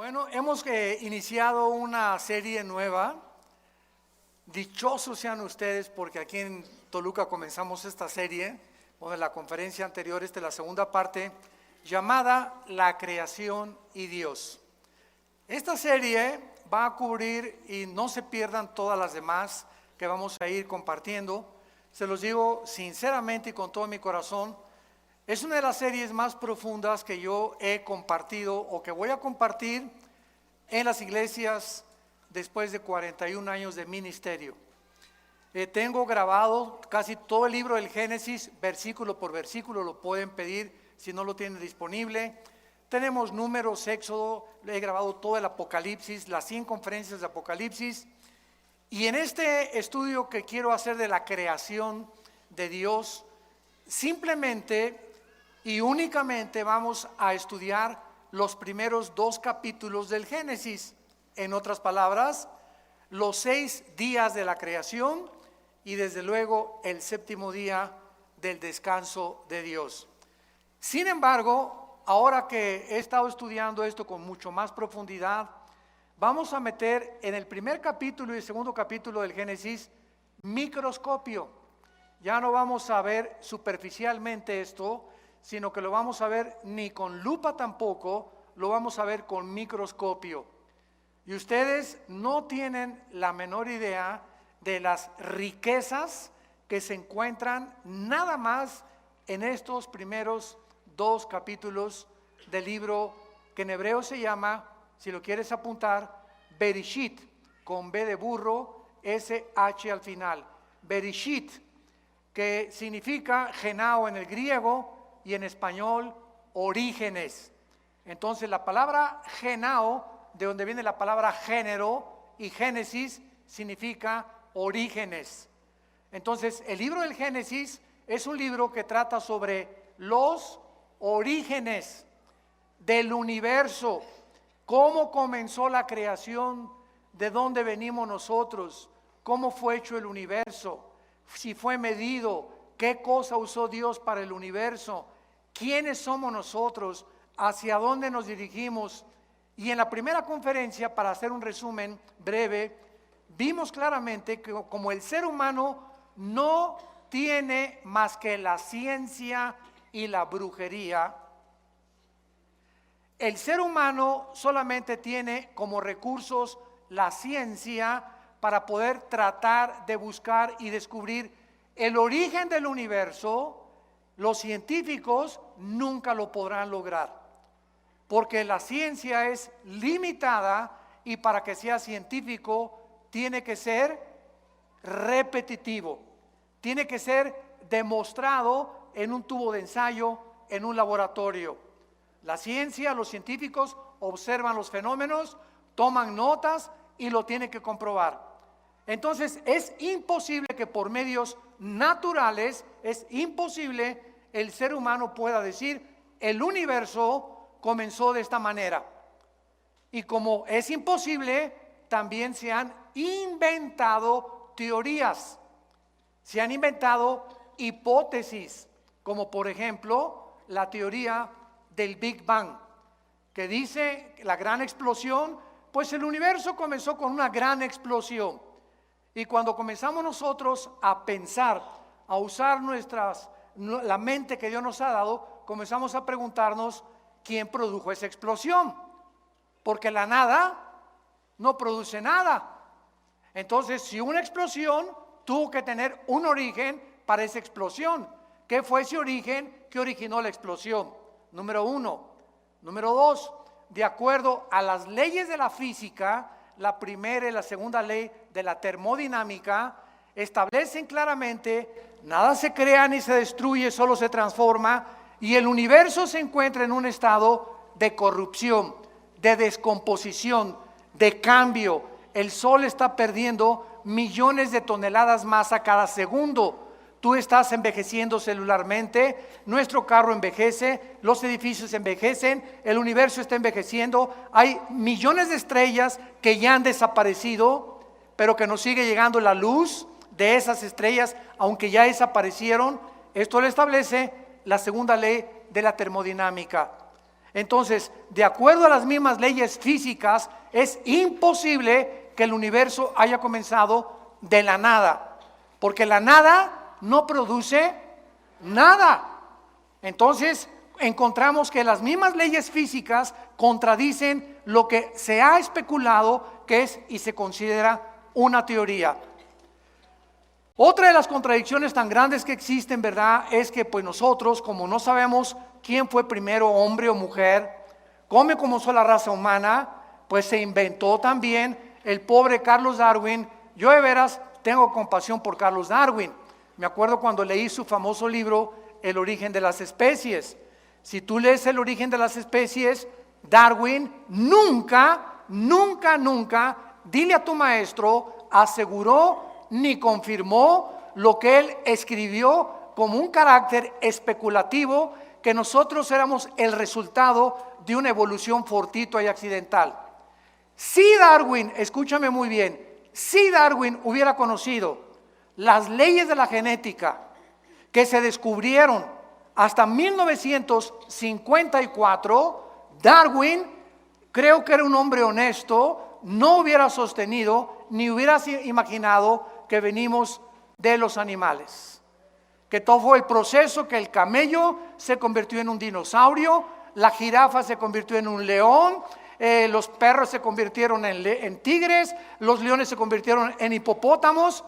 Bueno, hemos iniciado una serie nueva. Dichosos sean ustedes porque aquí en Toluca comenzamos esta serie, o en la conferencia anterior, esta es la segunda parte, llamada La Creación y Dios. Esta serie va a cubrir, y no se pierdan todas las demás que vamos a ir compartiendo. Se los digo sinceramente y con todo mi corazón, es una de las series más profundas que yo he compartido o que voy a compartir en las iglesias después de 41 años de ministerio. Tengo grabado casi todo el libro del Génesis, versículo por versículo, lo pueden pedir si no lo tienen disponible. Tenemos Números, Éxodo, he grabado todo el Apocalipsis, las 100 conferencias de Apocalipsis. Y en este estudio que quiero hacer de la creación de Dios, simplemente y únicamente vamos a estudiar los primeros 2 capítulos del Génesis. En otras palabras, los 6 días de la creación y desde luego el 7º día del descanso de Dios. Sin embargo, ahora que he estado estudiando esto con mucho más profundidad, vamos a meter en el primer capítulo y el segundo capítulo del Génesis microscopio. Ya no vamos a ver superficialmente esto, sino que lo vamos a ver ni con lupa tampoco, lo vamos a ver con microscopio. Y ustedes no tienen la menor idea de las riquezas que se encuentran nada más en estos primeros 2 capítulos del libro que en hebreo se llama, si lo quieres apuntar, Bereshit, con B de burro, S-H al final. Bereshit, que significa genao en el griego, y en español orígenes. Entonces la palabra genao, de donde viene la palabra género, y Génesis significa orígenes. Entonces el libro del Génesis es un libro que trata sobre los orígenes del universo, cómo comenzó la creación, de dónde venimos nosotros, cómo fue hecho el universo, si fue medido, qué cosa usó Dios para el universo, quiénes somos nosotros, hacia dónde nos dirigimos. Y en la primera conferencia, para hacer un resumen breve, vimos claramente que como el ser humano no tiene más que la ciencia y la brujería, el ser humano solamente tiene como recursos la ciencia para poder tratar de buscar y descubrir el origen del universo. Los científicos nunca lo podrán lograr, porque la ciencia es limitada y para que sea científico tiene que ser repetitivo, tiene que ser demostrado en un tubo de ensayo, en un laboratorio. La ciencia, los científicos observan los fenómenos, toman notas y lo tienen que comprobar. Entonces es imposible que por medios naturales, es imposible el ser humano pueda decir el universo comenzó de esta manera. Y como es imposible, también se han inventado teorías, se han inventado hipótesis, como por ejemplo la teoría del Big Bang, que dice la gran explosión. Pues el universo comenzó con una gran explosión. Y cuando comenzamos nosotros a pensar, a usar la mente que Dios nos ha dado, comenzamos a preguntarnos quién produjo esa explosión. Porque la nada no produce nada. Entonces, si una explosión tuvo que tener un origen para esa explosión, ¿qué fue ese origen que originó la explosión? Número 1. Número 2, de acuerdo a las leyes de la física, la primera y la segunda ley de la termodinámica, establecen claramente, nada se crea ni se destruye, solo se transforma, y el universo se encuentra en un estado de corrupción, de descomposición, de cambio. El Sol está perdiendo millones de toneladas de masa cada segundo. Tú estás envejeciendo celularmente, nuestro carro envejece, los edificios envejecen, el universo está envejeciendo. Hay millones de estrellas que ya han desaparecido, pero que nos sigue llegando la luz de esas estrellas, aunque ya desaparecieron. Esto lo establece la segunda ley de la termodinámica. Entonces, de acuerdo a las mismas leyes físicas, es imposible que el universo haya comenzado de la nada, porque la nada no produce nada. Entonces encontramos que las mismas leyes físicas contradicen lo que se ha especulado que es y se considera una teoría. Otra de las contradicciones tan grandes que existen, ¿verdad?, es que pues nosotros, como no sabemos quién fue primero, hombre o mujer, cómo comenzó la raza humana, pues se inventó también el pobre Carlos Darwin. Yo de veras tengo compasión por Carlos Darwin. Me acuerdo cuando leí su famoso libro, El origen de las especies. Si tú lees El origen de las especies, Darwin nunca, dile a tu maestro, aseguró ni confirmó lo que él escribió como un carácter especulativo, que nosotros éramos el resultado de una evolución fortuita y accidental. Si Darwin, escúchame muy bien, si Darwin hubiera conocido las leyes de la genética que se descubrieron hasta 1954, Darwin, creo que era un hombre honesto, no hubiera sostenido ni hubiera imaginado que venimos de los animales, que todo fue el proceso, que el camello se convirtió en un dinosaurio, la jirafa se convirtió en un león, los perros se convirtieron en tigres, los leones se convirtieron en hipopótamos.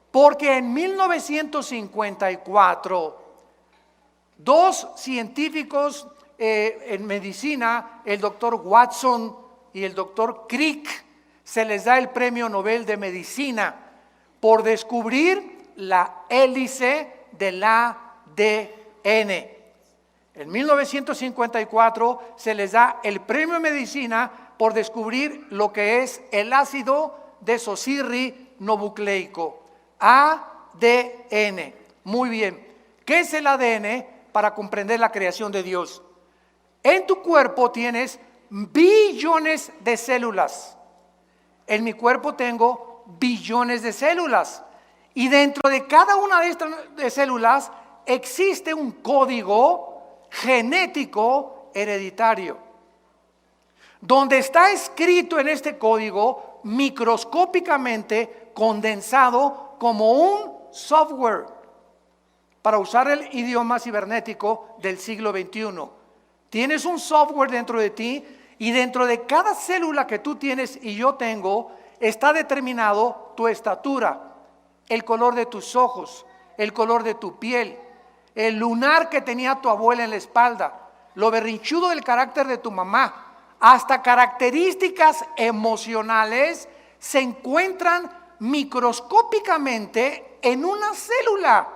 Porque en 1954, dos científicos en medicina, el doctor Watson y el doctor Crick, se les da el premio Nobel de Medicina por descubrir la hélice del ADN. En 1954 se les da el premio de Medicina por descubrir lo que es el ácido desoxirribonucleico. ADN. Muy bien. ¿Qué es el ADN? Para comprender la creación de Dios. En tu cuerpo tienes billones de células. En mi cuerpo tengo billones de células. Y dentro de cada una de estas células existe un código genético hereditario, donde está escrito en este código microscópicamente condensado como un software, para usar el idioma cibernético del siglo XXI. Tienes un software dentro de ti, y dentro de cada célula que tú tienes y yo tengo está determinado tu estatura, el color de tus ojos, el color de tu piel, el lunar que tenía tu abuela en la espalda, lo berrinchudo del carácter de tu mamá, hasta características emocionales se encuentran microscópicamente en una célula.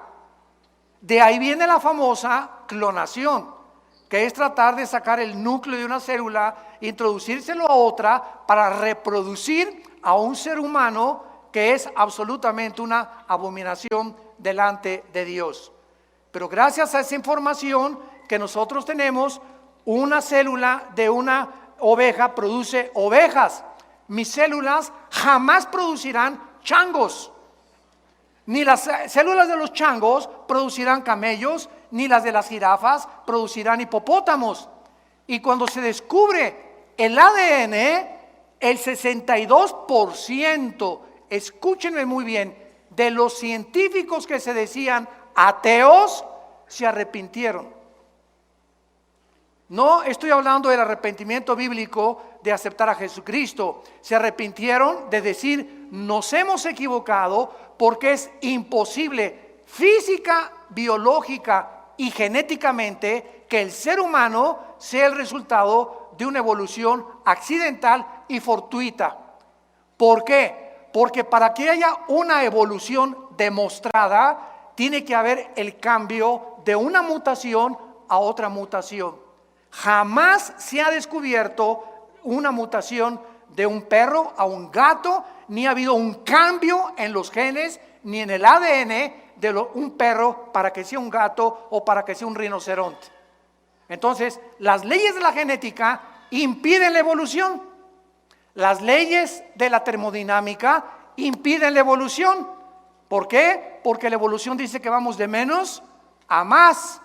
De ahí viene la famosa clonación, que es tratar de sacar el núcleo de una célula, introducírselo a otra para reproducir a un ser humano, que es absolutamente una abominación delante de Dios. Pero gracias a esa información que nosotros tenemos, una célula de una oveja produce ovejas. Mis células jamás producirán changos, ni las células de los changos producirán camellos, ni las de las jirafas producirán hipopótamos. Y cuando se descubre el ADN, el 62%, escúchenme muy bien, de los científicos que se decían ateos se arrepintieron. No estoy hablando del arrepentimiento bíblico de aceptar a Jesucristo. Se arrepintieron de decir, nos hemos equivocado, porque es imposible física, biológica y genéticamente que el ser humano sea el resultado de una evolución accidental y fortuita. ¿Por qué? Porque para que haya una evolución demostrada, tiene que haber el cambio de una mutación a otra mutación. Jamás se ha descubierto una mutación de un perro a un gato, ni ha habido un cambio en los genes, ni en el ADN de un perro para que sea un gato o para que sea un rinoceronte. Entonces, las leyes de la genética impiden la evolución. Las leyes de la termodinámica impiden la evolución. ¿Por qué? Porque la evolución dice que vamos de menos a más.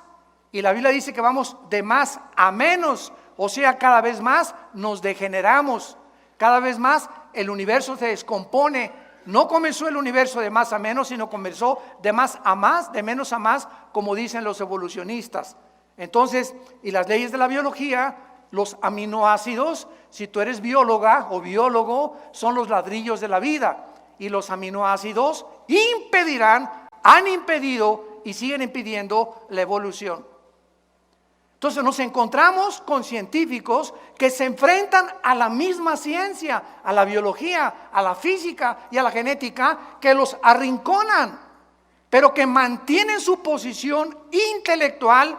Y la Biblia dice que vamos de más a menos. O sea, cada vez más nos degeneramos. Cada vez más el universo se descompone. No comenzó el universo de más a menos, sino comenzó de más a más, de menos a más, como dicen los evolucionistas. Entonces, y las leyes de la biología, los aminoácidos, si tú eres bióloga o biólogo, son los ladrillos de la vida. Y los aminoácidos impedirán, han impedido y siguen impidiendo la evolución. Entonces nos encontramos con científicos que se enfrentan a la misma ciencia, a la biología, a la física y a la genética, que los arrinconan, pero que mantienen su posición intelectual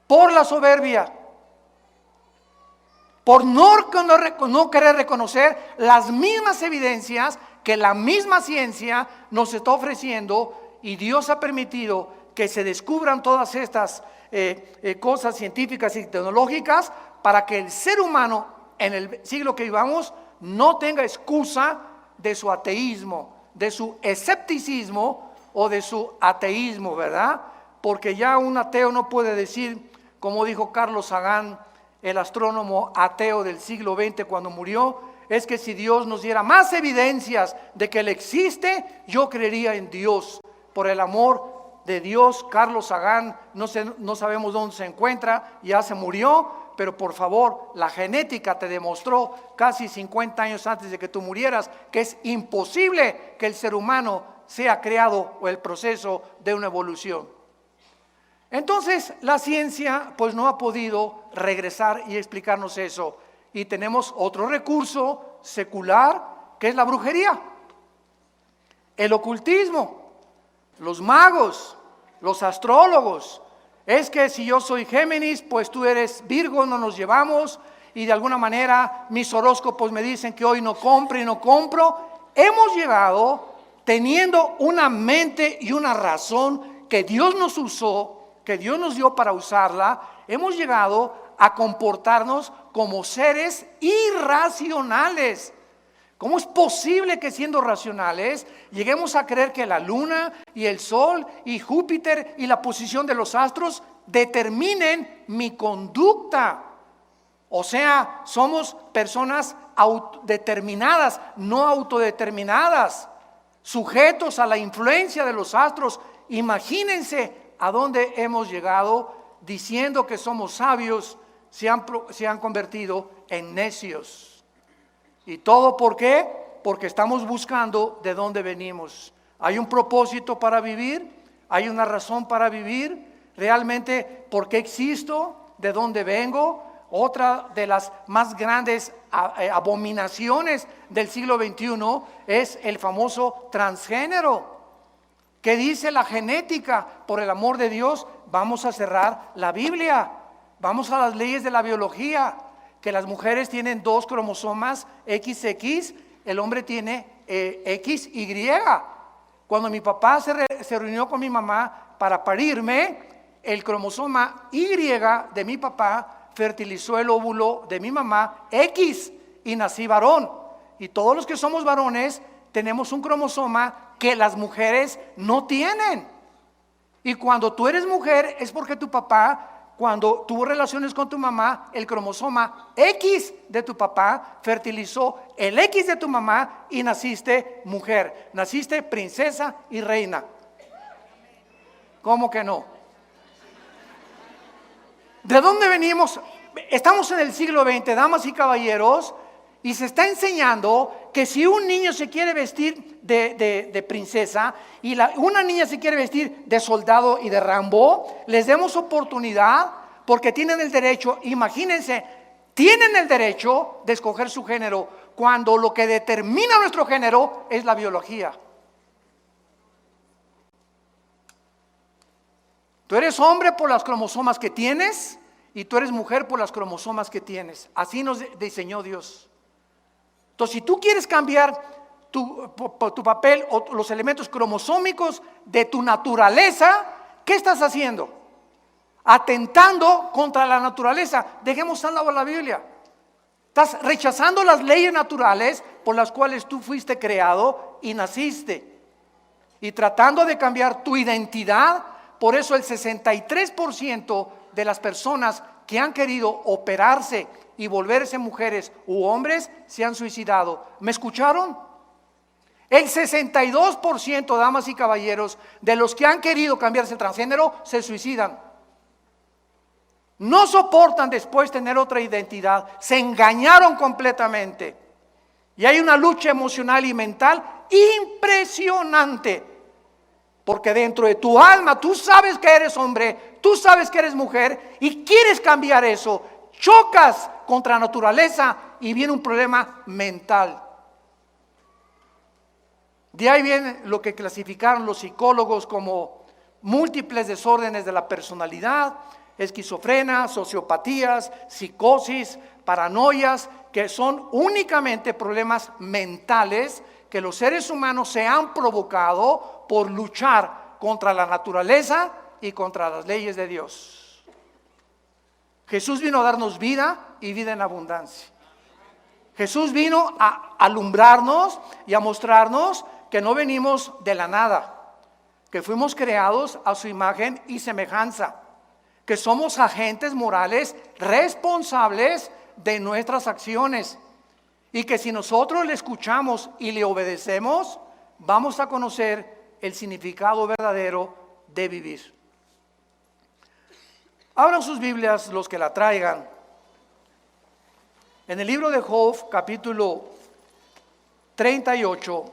por la soberbia, por no querer reconocer las mismas evidencias que la misma ciencia nos está ofreciendo, y Dios ha permitido que se descubran todas estas cosas científicas y tecnológicas para que el ser humano en el siglo que vivamos no tenga excusa de su ateísmo, de su escepticismo o de su ateísmo, ¿verdad? Porque ya un ateo no puede decir, como dijo Carlos Sagan, el astrónomo ateo del siglo XX cuando murió, es que si Dios nos diera más evidencias de que Él existe, yo creería en Dios. Por el amor de Dios, Carlos Sagan, no sabemos dónde se encuentra, ya se murió, pero por favor, la genética te demostró casi 50 años antes de que tú murieras que es imposible que el ser humano sea creado o el proceso de una evolución. Entonces, la ciencia pues no ha podido regresar y explicarnos eso. Y tenemos otro recurso secular, que es la brujería, el ocultismo, los magos, los astrólogos. Es que si yo soy Géminis, pues tú eres Virgo, no nos llevamos, y de alguna manera mis horóscopos me dicen que hoy no compro y no compro. Hemos llegado, teniendo una mente y una razón que Dios nos usó, que Dios nos dio para usarla, hemos llegado a comportarnos como seres irracionales. ¿Cómo es posible que siendo racionales lleguemos a creer que la luna y el sol y Júpiter y la posición de los astros determinen mi conducta? O sea, somos personas determinadas, no autodeterminadas, sujetos a la influencia de los astros. Imagínense a dónde hemos llegado diciendo que somos sabios, se han convertido en necios. ¿Y todo por qué? Porque estamos buscando de dónde venimos. Hay un propósito para vivir, hay una razón para vivir, realmente por qué existo, de dónde vengo. Otra de las más grandes abominaciones del siglo XXI es el famoso transgénero. ¿Qué dice la genética? Por el amor de Dios, vamos a cerrar la Biblia, vamos a las leyes de la biología, que las mujeres tienen 2 cromosomas XX, el hombre tiene XY. Cuando mi papá se reunió con mi mamá para parirme, el cromosoma Y de mi papá fertilizó el óvulo de mi mamá X y nací varón. Y todos los que somos varones tenemos un cromosoma que las mujeres no tienen. Y cuando tú eres mujer es porque tu papá, cuando tuvo relaciones con tu mamá, el cromosoma X de tu papá fertilizó el X de tu mamá y naciste mujer, naciste princesa y reina. ¿Cómo que no? ¿De dónde venimos? Estamos en el siglo XX, damas y caballeros, y se está enseñando que si un niño se quiere vestir de princesa y una niña se quiere vestir de soldado y de Rambo, les demos oportunidad porque tienen el derecho, imagínense, tienen el derecho de escoger su género cuando lo que determina nuestro género es la biología. Tú eres hombre por las cromosomas que tienes y tú eres mujer por las cromosomas que tienes. Así nos diseñó Dios. Entonces, si tú quieres cambiar tu papel o los elementos cromosómicos de tu naturaleza, ¿qué estás haciendo? Atentando contra la naturaleza. Dejemos a un lado la Biblia. Estás rechazando las leyes naturales por las cuales tú fuiste creado y naciste. Y tratando de cambiar tu identidad. Por eso el 63% de las personas que han querido operarse y volverse mujeres u hombres se han suicidado. ¿Me escucharon? El 62%, damas y caballeros, de los que han querido cambiarse el transgénero se suicidan. No soportan después tener otra identidad, se engañaron completamente. Y hay una lucha emocional y mental impresionante, porque dentro de tu alma tú sabes que eres hombre, tú sabes que eres mujer y quieres cambiar eso, chocas contra la naturaleza y viene un problema mental. De ahí viene lo que clasificaron los psicólogos como múltiples desórdenes de la personalidad, esquizofrenia, sociopatías, psicosis, paranoias, que son únicamente problemas mentales que los seres humanos se han provocado por luchar contra la naturaleza y contra las leyes de Dios. Jesús vino a darnos vida y vida en abundancia. Jesús vino a alumbrarnos y a mostrarnos que no venimos de la nada, que fuimos creados a su imagen y semejanza, que somos agentes morales responsables de nuestras acciones y que si nosotros le escuchamos y le obedecemos, vamos a conocer el significado verdadero de vivir. Abran sus Biblias los que la traigan. En el libro de Job, capítulo 38,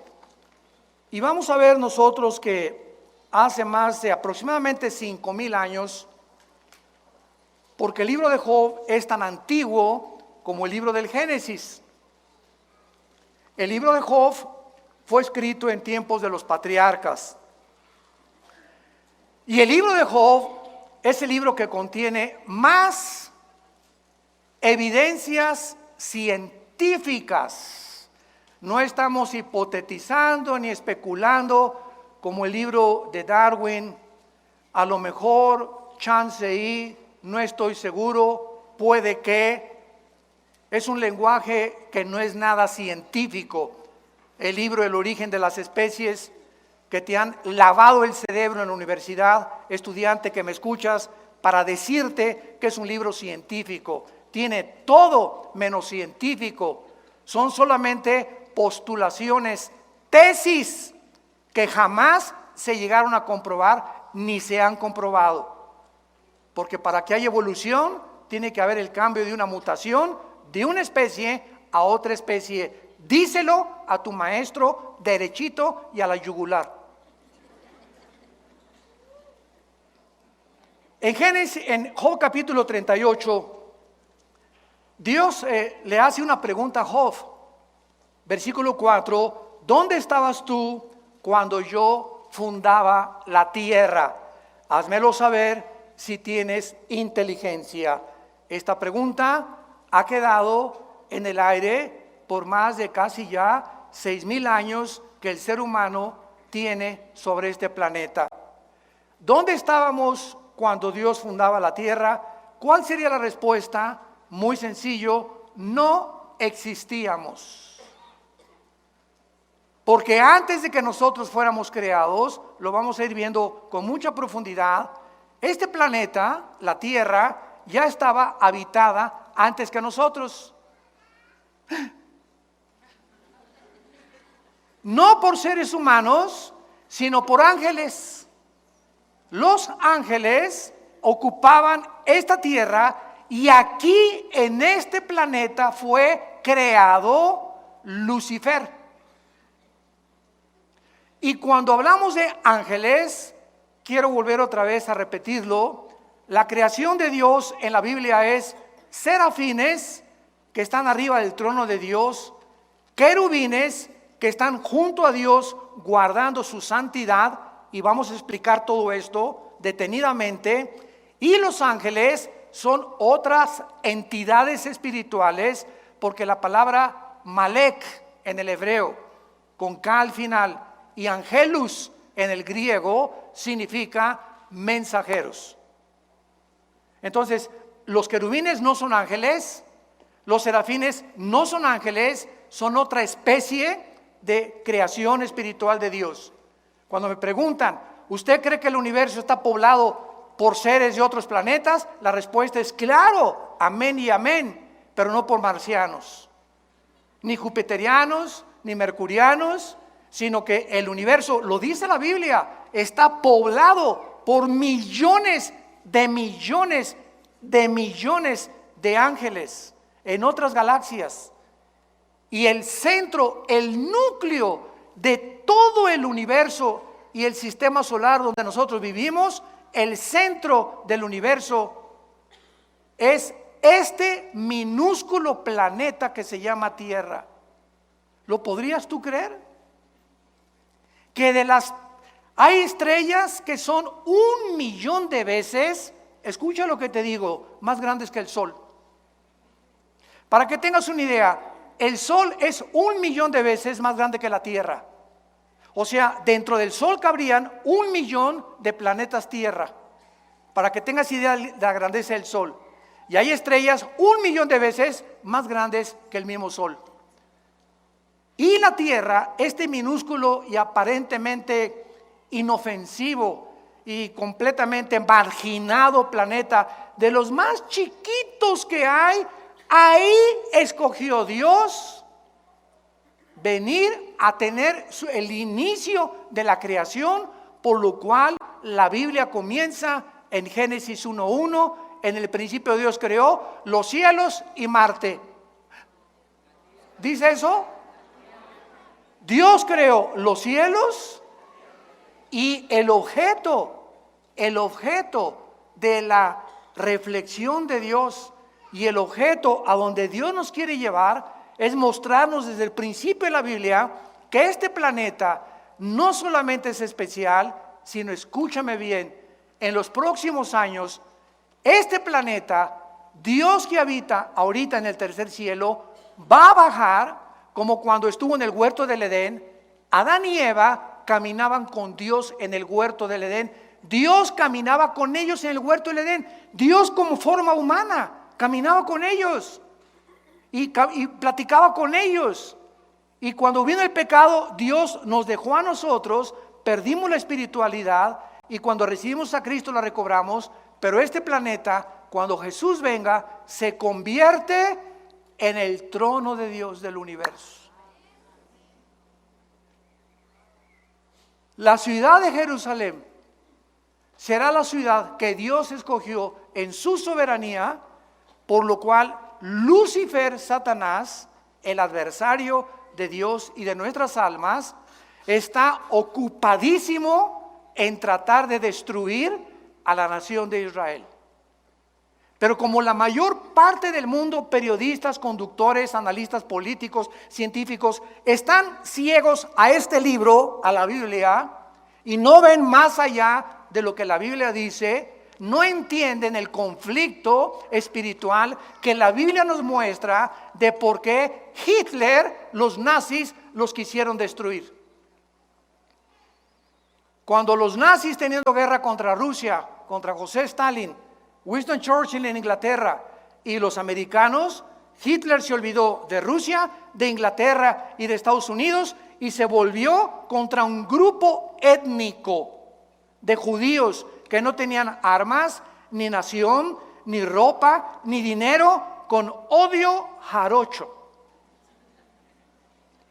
y vamos a ver nosotros que hace más de aproximadamente 5,000 años, porque el libro de Job es tan antiguo como el libro del Génesis. El libro de Job fue escrito en tiempos de los patriarcas. Y el libro de Job es el libro que contiene más evidencias científicas. No estamos hipotetizando ni especulando como el libro de Darwin. A lo mejor, chance y, no estoy seguro, puede que. Es un lenguaje que no es nada científico. El libro El origen de las especies, que te han lavado el cerebro en la universidad, estudiante que me escuchas, para decirte que es un libro científico. Tiene todo menos científico. Son solamente postulaciones, tesis que jamás se llegaron a comprobar ni se han comprobado. Porque para que haya evolución tiene que haber el cambio de una mutación de una especie a otra especie. Díselo a tu maestro derechito y a la yugular. En Job capítulo 38, Dios le hace una pregunta a Job. Versículo 4, ¿dónde estabas tú cuando yo fundaba la tierra? Házmelo saber si tienes inteligencia. Esta pregunta ha quedado en el aire por más de casi ya 6,000 años que el ser humano tiene sobre este planeta. ¿Dónde estábamos cuando Dios fundaba la tierra? ¿Cuál sería la respuesta? Muy sencillo, no existíamos. Porque antes de que nosotros fuéramos creados, lo vamos a ir viendo con mucha profundidad, este planeta, la Tierra, ya estaba habitada antes que nosotros. No por seres humanos, sino por ángeles. Los ángeles ocupaban esta tierra y aquí en este planeta fue creado Lucifer. Y cuando hablamos de ángeles, quiero volver otra vez a repetirlo, la creación de Dios en la Biblia es serafines que están arriba del trono de Dios, querubines que están junto a Dios guardando su santidad, y vamos a explicar todo esto detenidamente, y los ángeles son otras entidades espirituales, porque la palabra Malek en el hebreo, con K al final, y angelus en el griego, significa mensajeros. Entonces, los querubines no son ángeles, los serafines no son ángeles, son otra especie de creación espiritual de Dios. Cuando me preguntan, ¿usted cree que el universo está poblado por seres de otros planetas? La respuesta es claro, amén y amén, pero no por marcianos, ni jupiterianos, ni mercurianos, sino que el universo, lo dice la Biblia, está poblado por millones de millones de millones de ángeles en otras galaxias. Y el centro, el núcleo de todo el universo y el sistema solar donde nosotros vivimos, el centro del universo es este minúsculo planeta que se llama Tierra. ¿Lo podrías tú creer? Que hay estrellas que son 1.000.000 de veces, escucha lo que te digo, más grandes que el Sol. Para que tengas una idea, el Sol es 1.000.000 de veces más grande que la Tierra. O sea, dentro del Sol cabrían 1.000.000 de planetas Tierra. Para que tengas idea de la grandeza del Sol. Y hay estrellas 1.000.000 de veces más grandes que el mismo Sol. Y la Tierra, este minúsculo y aparentemente inofensivo y completamente marginado planeta, de los más chiquitos que hay, ahí escogió Dios venir a tener el inicio de la creación, por lo cual la Biblia comienza en Génesis 1:1, en el principio Dios creó los cielos y Marte. ¿Dice eso? Dios creó los cielos y el objeto de la reflexión de Dios y el objeto a donde Dios nos quiere llevar es mostrarnos desde el principio de la Biblia que este planeta no solamente es especial, sino, escúchame bien, en los próximos años, este planeta, Dios que habita ahorita en el tercer cielo, va a bajar como cuando estuvo en el huerto del Edén. Adán y Eva caminaban con Dios en el huerto del Edén. Dios caminaba con ellos en el huerto del Edén. Dios como forma humana caminaba con ellos y platicaba con ellos. Y cuando vino el pecado, Dios nos dejó a nosotros, perdimos la espiritualidad y cuando recibimos a Cristo la recobramos. Pero este planeta, cuando Jesús venga, se convierte en el trono de Dios del universo. La ciudad de Jerusalén será la ciudad que Dios escogió en su soberanía, por lo cual Lucifer, Satanás, el adversario de Dios y de nuestras almas, está ocupadísimo en tratar de destruir a la nación de Israel. Pero como la mayor parte del mundo, periodistas, conductores, analistas políticos, científicos, están ciegos a este libro, a la Biblia, y no ven más allá de lo que la Biblia dice, no entienden el conflicto espiritual que la Biblia nos muestra de por qué Hitler, los nazis, los quisieron destruir. Cuando los nazis teniendo guerra contra Rusia, contra José Stalin, Winston Churchill en Inglaterra y los americanos, Hitler se olvidó de Rusia, de Inglaterra y de Estados Unidos y se volvió contra un grupo étnico de judíos que no tenían armas, ni nación, ni ropa, ni dinero, con odio jarocho.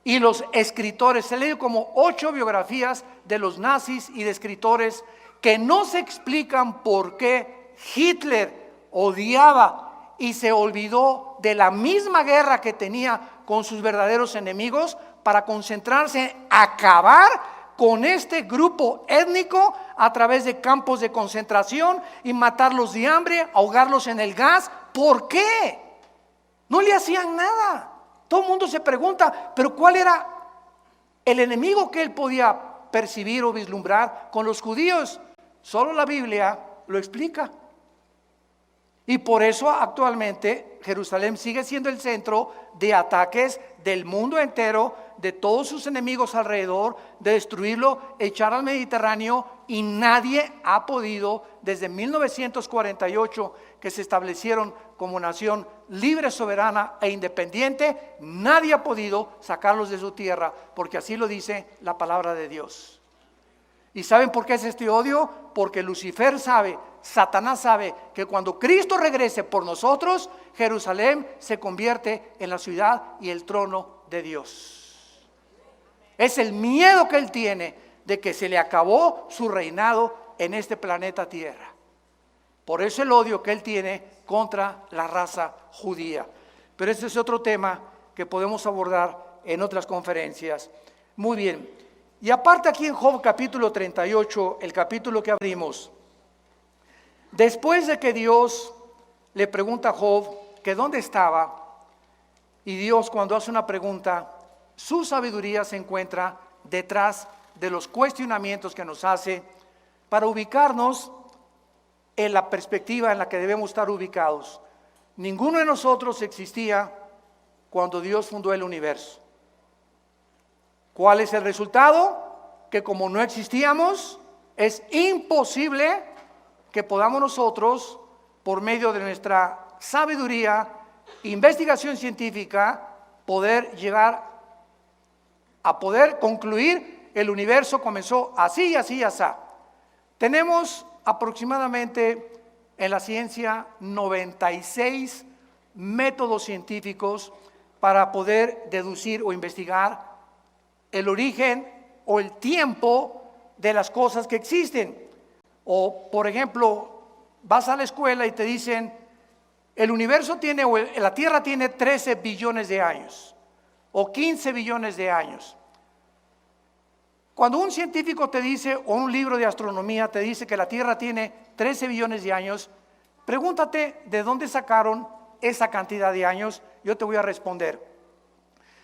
Y los escritores, se leen como 8 biografías de los nazis y de escritores que no se explican por qué Hitler odiaba y se olvidó de la misma guerra que tenía con sus verdaderos enemigos para concentrarse en acabar con este grupo étnico a través de campos de concentración y matarlos de hambre, ahogarlos en el gas. ¿Por qué? No le hacían nada. Todo el mundo se pregunta, pero ¿cuál era el enemigo que él podía percibir o vislumbrar con los judíos? Solo la Biblia lo explica. Y por eso actualmente Jerusalén sigue siendo el centro de ataques del mundo entero, de todos sus enemigos alrededor, de destruirlo, echar al Mediterráneo, y nadie ha podido, desde 1948, que se establecieron como nación libre, soberana e independiente, nadie ha podido sacarlos de su tierra, porque así lo dice la palabra de Dios. ¿Y saben por qué es este odio? Porque Lucifer sabe, Satanás sabe que cuando Cristo regrese por nosotros, Jerusalén se convierte en la ciudad y el trono de Dios. Es el miedo que él tiene de que se le acabó su reinado en este planeta Tierra. Por eso el odio que él tiene contra la raza judía. Pero ese es otro tema que podemos abordar en otras conferencias. Muy bien. Y aparte aquí en Job capítulo 38, el capítulo que abrimos, después de que Dios le pregunta a Job que dónde estaba, y Dios cuando hace una pregunta, su sabiduría se encuentra detrás de los cuestionamientos que nos hace para ubicarnos en la perspectiva en la que debemos estar ubicados. Ninguno de nosotros existía cuando Dios fundó el universo. ¿Cuál es el resultado? Que como no existíamos, es imposible que podamos nosotros, por medio de nuestra sabiduría, investigación científica, poder llegar a poder concluir el universo comenzó así, así, así. Tenemos aproximadamente en la ciencia 96 métodos científicos para poder deducir o investigar el origen o el tiempo de las cosas que existen. O, por ejemplo, vas a la escuela y te dicen, el universo tiene, o la Tierra tiene 13 billones de años, o 15 billones de años. Cuando un científico te dice, o un libro de astronomía te dice que la Tierra tiene 13 billones de años, pregúntate de dónde sacaron esa cantidad de años. Yo te voy a responder.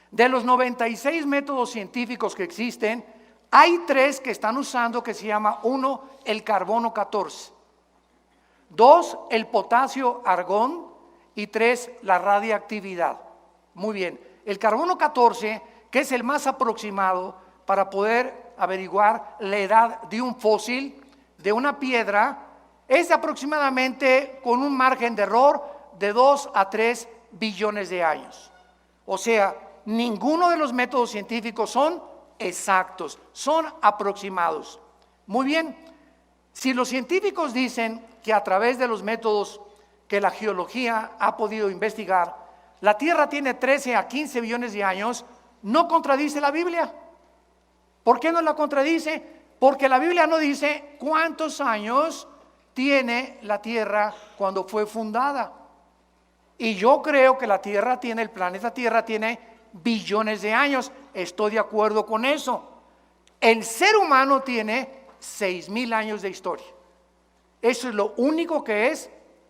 De los 96 métodos científicos que existen, hay 3 que están usando que se llama, 1, el carbono 14, 2, el potasio argón, y 3, la radiactividad. Muy bien, el carbono 14, que es el más aproximado para poder averiguar la edad de un fósil, de una piedra, es aproximadamente con un margen de error de 2 a 3 billones de años. O sea, ninguno de los métodos científicos son exactos, son aproximados. Muy bien, si los científicos dicen que a través de los métodos que la geología ha podido investigar, la Tierra tiene 13 a 15 billones de años, no contradice la Biblia. ¿Por qué no la contradice? Porque la Biblia no dice cuántos años tiene la Tierra cuando fue fundada. Y yo creo que la Tierra tiene, el planeta Tierra tiene billones de años. Estoy de acuerdo con eso. El ser humano tiene 6,000 años de historia. Eso es lo único que es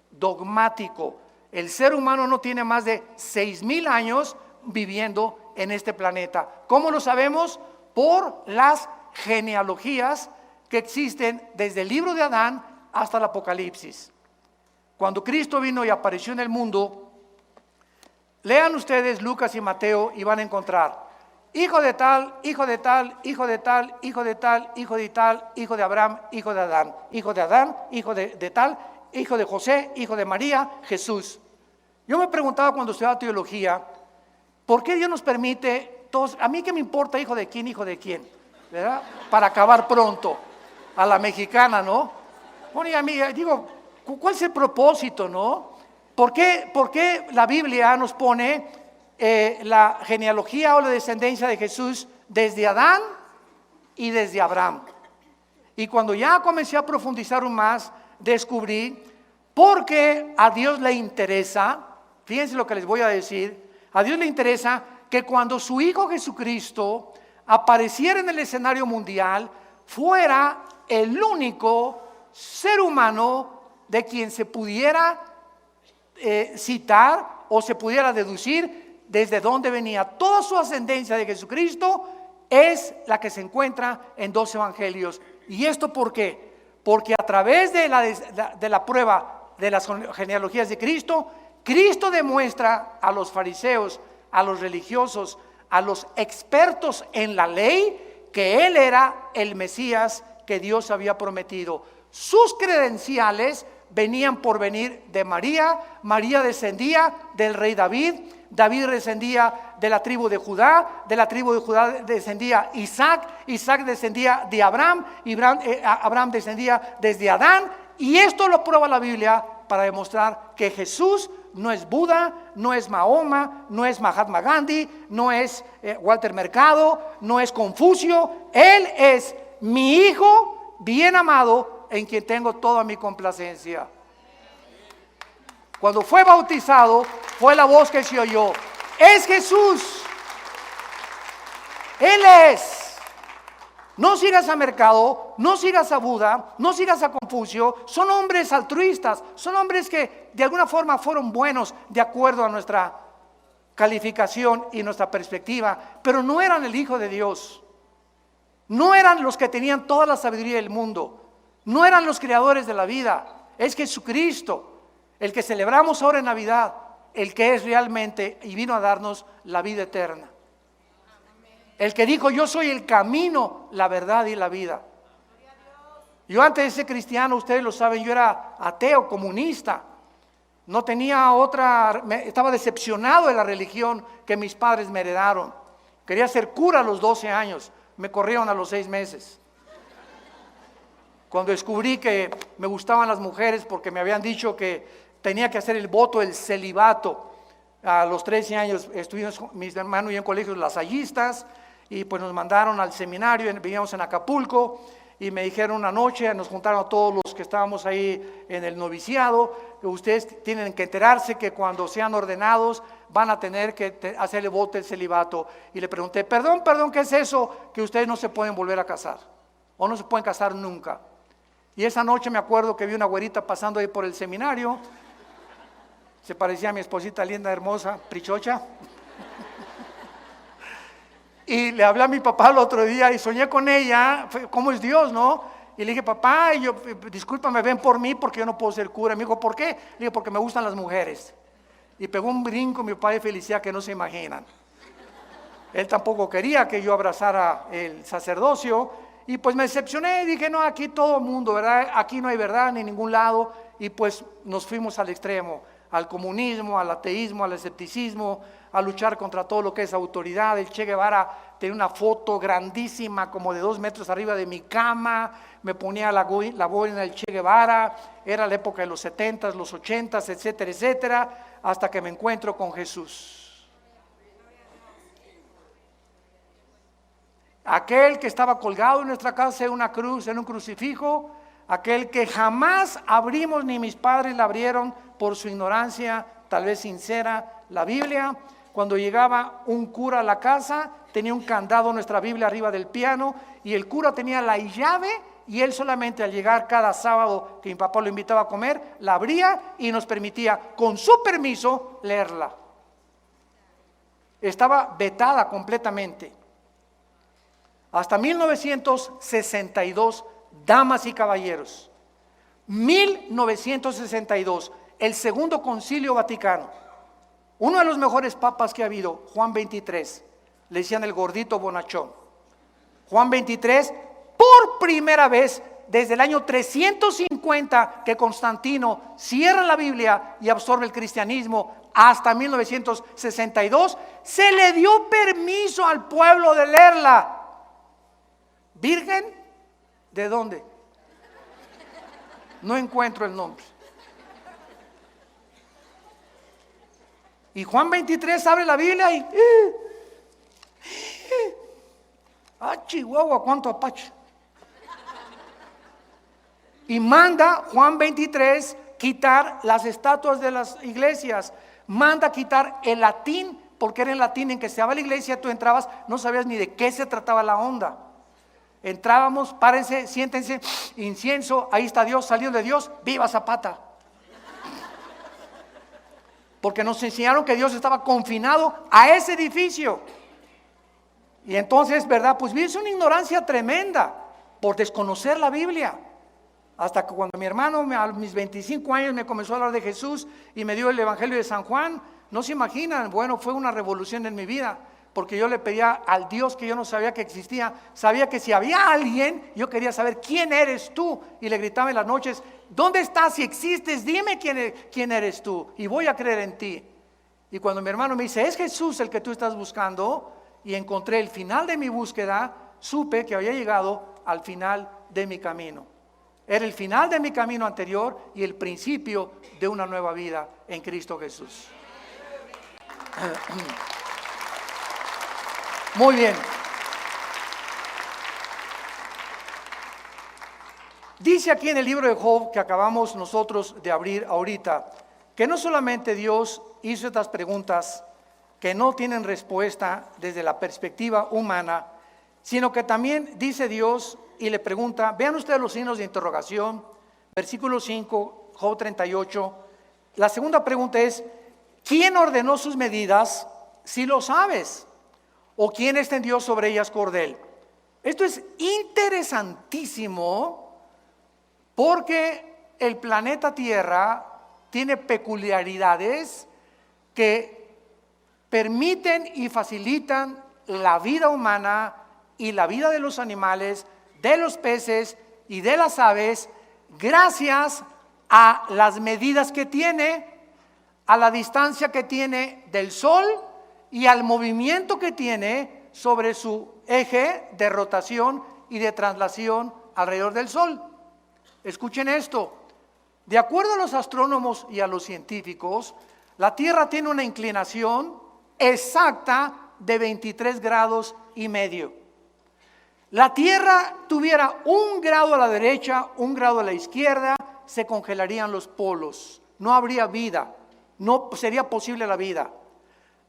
dogmático. El ser humano no tiene más de 6,000 años viviendo en este planeta. ¿Cómo lo sabemos? Por las genealogías que existen desde el libro de Adán hasta el Apocalipsis. Cuando Cristo vino y apareció en el mundo, lean ustedes Lucas y Mateo y van a encontrar hijo de tal, hijo de tal, hijo de tal, hijo de tal, hijo de tal, hijo de Abraham, hijo de Adán, hijo de Adán, hijo de tal, hijo de José, hijo de María, Jesús. Yo me preguntaba cuando estudiaba teología, ¿por qué Dios nos permite todos? A mí qué me importa hijo de quién, ¿verdad? Para acabar pronto, a la mexicana, ¿no? Bueno, y a mí, digo, ¿cuál es el propósito, no? ¿Por qué la Biblia nos pone la genealogía o la descendencia de Jesús desde Adán y desde Abraham? Y cuando ya comencé a profundizar aún más, descubrí porque a Dios le interesa, fíjense lo que les voy a decir, a Dios le interesa que cuando su Hijo Jesucristo apareciera en el escenario mundial, fuera el único ser humano de quien se pudiera citar o se pudiera deducir desde dónde venía. Toda su ascendencia de Jesucristo es la que se encuentra en 2 evangelios. ¿Y esto por qué? porque a través de la prueba de las genealogías de Cristo, Cristo demuestra a los fariseos, a los religiosos, a los expertos en la ley, que Él era el Mesías que Dios había prometido. Sus credenciales venían por venir de María. María descendía del rey David. David descendía de la tribu de Judá. De la tribu de Judá descendía Isaac. Isaac descendía de Abraham. Abraham descendía desde Adán. Y esto lo prueba la Biblia para demostrar que Jesús no es Buda, no es Mahoma, no es Mahatma Gandhi, no es Walter Mercado, no es Confucio. Él es mi Hijo bien amado, en quien tengo toda mi complacencia. Cuando fue bautizado, fue la voz que se oyó: es Jesús. Él es. No sigas a Mercado, no sigas a Buda, no sigas a Confucio. Son hombres altruistas, son hombres que de alguna forma fueron buenos de acuerdo a nuestra calificación y nuestra perspectiva, pero no eran el Hijo de Dios. No eran los que tenían toda la sabiduría del mundo. No eran los creadores de la vida. Es Jesucristo, el que celebramos ahora en Navidad, el que es realmente y vino a darnos la vida eterna. El que dijo: yo soy el camino, la verdad y la vida. Yo antes de ser cristiano, ustedes lo saben, yo era ateo, comunista. No tenía otra, estaba decepcionado de la religión que mis padres me heredaron. Quería ser cura a los 12 años, me corrieron a los 6 meses. Cuando descubrí que me gustaban las mujeres, porque me habían dicho que tenía que hacer el voto del celibato. A los 13 años estuvimos, mis hermanos y yo, en colegios lasallistas, y pues nos mandaron al seminario. Vivíamos en Acapulco, y me dijeron una noche, nos juntaron a todos los que estábamos ahí en el noviciado, que ustedes tienen que enterarse que cuando sean ordenados van a tener que hacer el voto del celibato. Y le pregunté: perdón, ¿qué es eso? Que ustedes no se pueden volver a casar, o no se pueden casar nunca. Y esa noche me acuerdo que vi una güerita pasando ahí por el seminario. Se parecía a mi esposita linda, hermosa, prichocha. Y le hablé a mi papá el otro día y soñé con ella. ¿Cómo es Dios, no? Y le dije: papá, discúlpame, ven por mí porque yo no puedo ser cura. Me dijo: ¿por qué? Le dije: porque me gustan las mujeres. Y pegó un brinco mi papá de felicidad que no se imaginan. Él tampoco quería que yo abrazara el sacerdocio. Y pues me decepcioné, dije: no, aquí todo el mundo, ¿verdad? Aquí no hay verdad ni en ningún lado. Y pues nos fuimos al extremo, al comunismo, al ateísmo, al escepticismo, a luchar contra todo lo que es autoridad. El Che Guevara tenía una foto grandísima, como de 2 metros arriba de mi cama. Me ponía la boina del Che Guevara. Era la época de los 70s, los 80s, etcétera, etcétera, hasta que me encuentro con Jesús. Aquel que estaba colgado en nuestra casa en una cruz, en un crucifijo, aquel que jamás abrimos, ni mis padres la abrieron por su ignorancia, tal vez sincera, la Biblia. Cuando llegaba un cura a la casa, tenía un candado, nuestra Biblia, arriba del piano, y el cura tenía la llave, y él solamente al llegar cada sábado que mi papá lo invitaba a comer, la abría y nos permitía, con su permiso, leerla. Estaba vetada completamente. Hasta 1962, damas y caballeros, 1962, el Segundo Concilio Vaticano, uno de los mejores papas que ha habido, Juan XXIII, le decían el gordito bonachón. Juan XXIII, por primera vez desde el año 350 que Constantino cierra la Biblia y absorbe el cristianismo, hasta 1962, se le dio permiso al pueblo de leerla. ¿Virgen? ¿De dónde? No encuentro el nombre. Y Juan 23 abre la Biblia y Chihuahua, cuánto apache. Y manda Juan 23 quitar las estatuas de las iglesias, manda quitar el latín, porque era en latín en que se daba la iglesia. Tú entrabas, no sabías ni de qué se trataba la onda. Entrábamos, párense, siéntense, incienso, ahí está Dios, salió de Dios, viva Zapata. Porque nos enseñaron que Dios estaba confinado a ese edificio. Y entonces, ¿verdad? Pues es una ignorancia tremenda por desconocer la Biblia. Hasta que cuando mi hermano a mis 25 años me comenzó a hablar de Jesús y me dio el Evangelio de San Juan, no se imaginan, bueno, fue una revolución en mi vida, porque yo le pedía al Dios que yo no sabía que existía, sabía que si había alguien, yo quería saber quién eres tú, y le gritaba en las noches, ¿dónde estás? Si existes, dime quién eres tú, y voy a creer en ti. Y cuando mi hermano me dice, es Jesús el que tú estás buscando, y encontré el final de mi búsqueda, supe que había llegado al final de mi camino. Era el final de mi camino anterior y el principio de una nueva vida en Cristo Jesús. Muy bien. Dice aquí en el libro de Job que acabamos nosotros de abrir ahorita, que no solamente Dios hizo estas preguntas que no tienen respuesta desde la perspectiva humana, sino que también dice Dios y le pregunta, vean ustedes los signos de interrogación, versículo 5, Job 38. La segunda pregunta es, ¿quién ordenó sus medidas si lo sabes? ¿O quién extendió sobre ellas cordel? Esto es interesantísimo porque el planeta Tierra tiene peculiaridades que permiten y facilitan la vida humana y la vida de los animales, de los peces y de las aves, gracias a las medidas que tiene, a la distancia que tiene del Sol y al movimiento que tiene sobre su eje de rotación y de traslación alrededor del Sol. Escuchen esto, de acuerdo a los astrónomos y a los científicos, la Tierra tiene una inclinación exacta de 23 grados y medio. La Tierra tuviera 1 grado a la derecha, 1 grado a la izquierda, se congelarían los polos, no habría vida, no sería posible la vida.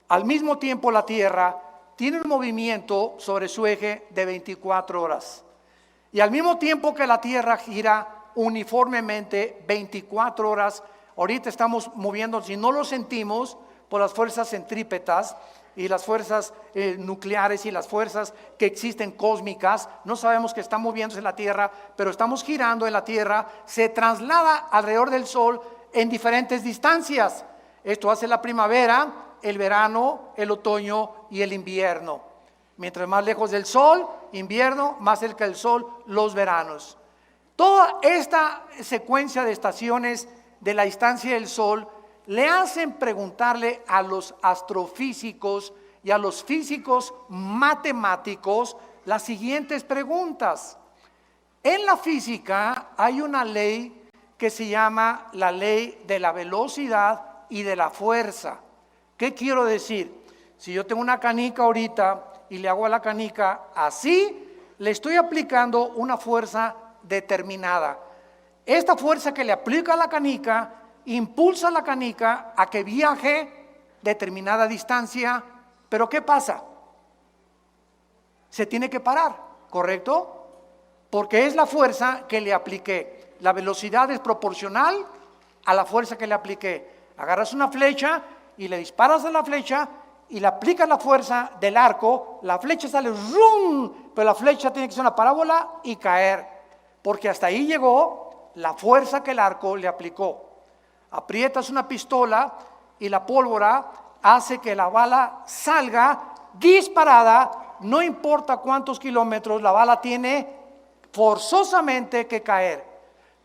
Al mismo tiempo la Tierra tiene un movimiento sobre su eje de 24 horas. Y al mismo tiempo que la Tierra gira uniformemente 24 horas, ahorita estamos moviendo, si no lo sentimos, por las fuerzas centrípetas y las fuerzas nucleares y las fuerzas que existen cósmicas, no sabemos que está moviéndose en la Tierra, pero estamos girando en la Tierra, se traslada alrededor del Sol en diferentes distancias. Esto hace la primavera, el verano, el otoño y el invierno. Mientras más lejos del Sol, invierno, más cerca del Sol, los veranos. Toda esta secuencia de estaciones de la distancia del Sol le hacen preguntarle a los astrofísicos y a los físicos matemáticos las siguientes preguntas. En la física hay una ley que se llama la ley de la velocidad y de la fuerza. ¿Qué quiero decir? Si yo tengo una canica ahorita y le hago a la canica así, le estoy aplicando una fuerza determinada. Esta fuerza que le aplica a la canica impulsa a la canica a que viaje determinada distancia, pero ¿qué pasa? Se tiene que parar, ¿correcto? Porque es la fuerza que le apliqué. La velocidad es proporcional a la fuerza que le apliqué. Agarras una flecha y le disparas a la flecha y le aplicas la fuerza del arco, la flecha sale ¡rum! Pero la flecha tiene que ser una parábola y caer, porque hasta ahí llegó la fuerza que el arco le aplicó. Aprietas una pistola y la pólvora hace que la bala salga disparada, no importa cuántos kilómetros, la bala tiene forzosamente que caer,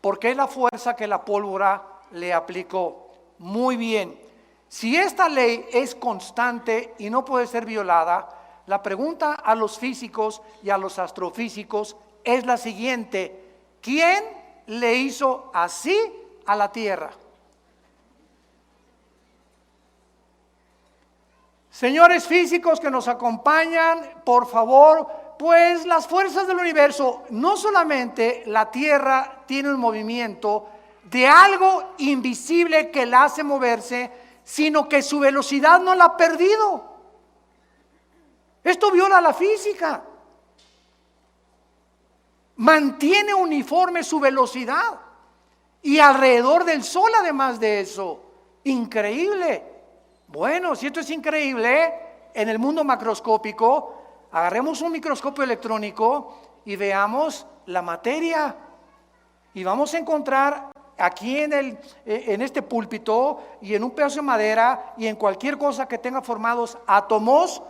porque es la fuerza que la pólvora le aplicó. Muy bien, si esta ley es constante y no puede ser violada, la pregunta a los físicos y a los astrofísicos es la siguiente: ¿quién le hizo así a la Tierra? Señores físicos que nos acompañan, por favor, pues las fuerzas del universo, no solamente la Tierra tiene un movimiento de algo invisible que la hace moverse, sino que su velocidad no la ha perdido. Esto viola la física. Mantiene uniforme su velocidad y alrededor del Sol, además de eso. Increíble. Bueno, si esto es increíble, en el mundo macroscópico, agarremos un microscopio electrónico y veamos la materia. Y vamos a encontrar aquí en este púlpito y en un pedazo de madera y en cualquier cosa que tenga formados átomos,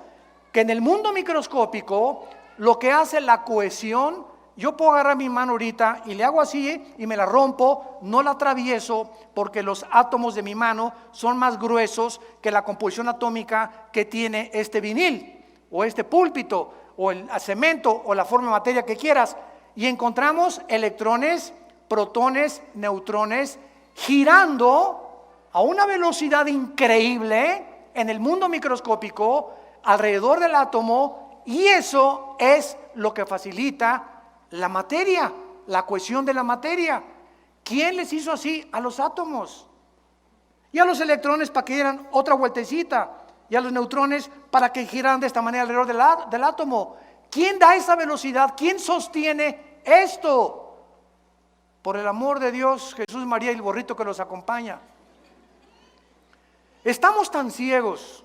que en el mundo microscópico lo que hace la cohesión, yo puedo agarrar mi mano ahorita y le hago así y me la rompo, no la atravieso porque los átomos de mi mano son más gruesos que la composición atómica que tiene este vinil o este púlpito o el cemento o la forma de materia que quieras. Y encontramos electrones, protones, neutrones girando a una velocidad increíble en el mundo microscópico alrededor del átomo, y eso es lo que facilita la materia, la cohesión de la materia. ¿Quién les hizo así? A los átomos. Y a los electrones para que dieran otra vueltecita. Y a los neutrones para que giraran de esta manera alrededor del átomo. ¿Quién da esa velocidad? ¿Quién sostiene esto? Por el amor de Dios, Jesús, María y el borrito que los acompaña. Estamos tan ciegos